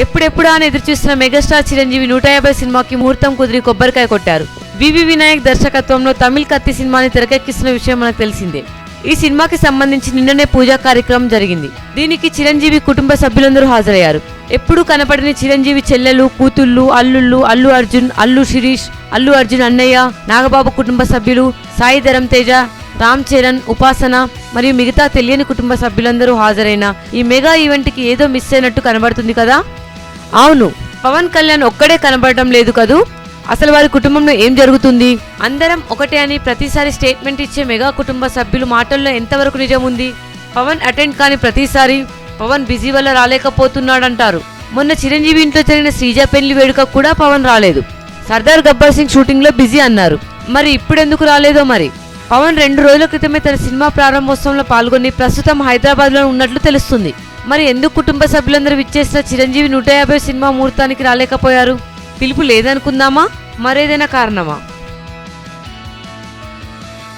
ఎప్పుడెప్పుడా అని ఎదురుచూస్తున్న మెగాస్టార్ చిరంజీవి 150 సినిమాకి ముహూర్తం కుదిరి కొబ్బరికాయ కొట్టారు. వివి వినాయక్ దర్శకత్వంలో తమిళ్ కత్తి సినిమాని తెరకెక్కిస్తున్న విషయం మనకు తెలిసిందే. ఈ సినిమాకి సంబంధించి నిన్ననే పూజా కార్యక్రమం జరిగింది. దీనికి చిరంజీవి కుటుంబ సభ్యులందరూ హాజరయ్యారు. ఎప్పుడూ కనపడని చిరంజీవి చెల్లెలు, కూతుళ్ళు, అల్లుళ్ళు, అల్లు అర్జున్, అల్లు శిరీష్, అల్లు అర్జున్ అన్నయ్య, నాగబాబు కుటుంబ సభ్యులు, సాయి ధరమ్ తేజ, రామ్ చరణ్, ఉపాసన మరియు మిగతా తెలియని కుటుంబ సభ్యులందరూ హాజరైన ఈ మెగా ఈవెంట్ కి ఏదో మిస్ అయినట్టు కనబడుతుంది కదా. అవును, పవన్ కళ్యాణ్ ఒక్కడే కనబడటం లేదు కదూ. అసలు వారి కుటుంబంలో ఏం జరుగుతుంది? అందరం ఒకటే అని ప్రతిసారి స్టేట్మెంట్ ఇచ్చే మెగా కుటుంబ సభ్యులు మాటల్లో ఎంతవరకు నిజం ఉంది? పవన్ అటెండ్ కాని ప్రతిసారి పవన్ బిజీ వల్ల రాలేకపోతున్నాడంటారు. మొన్న చిరంజీవి ఇంట్లో జరిగిన శ్రీజ పెళ్లి వేడుక కూడా పవన్ రాలేదు. సర్దార్ గబ్బర్ సింగ్ షూటింగ్ లో బిజీ అన్నారు. మరి ఇప్పుడెందుకు రాలేదో మరి. పవన్ 2 రోజుల క్రితమే తన సినిమా ప్రారంభోత్సవంలో పాల్గొని ప్రస్తుతం హైదరాబాద్ లో ఉన్నట్లు తెలుస్తుంది. మరి ఎందుకు కుటుంబ సభ్యులందరూ విచ్చేసిన చిరంజీవి 150 సినిమా ముహూర్తానికి రాలేకపోయారు? పిలుపు లేదనుకుందామా? మరేదైనా కారణమా?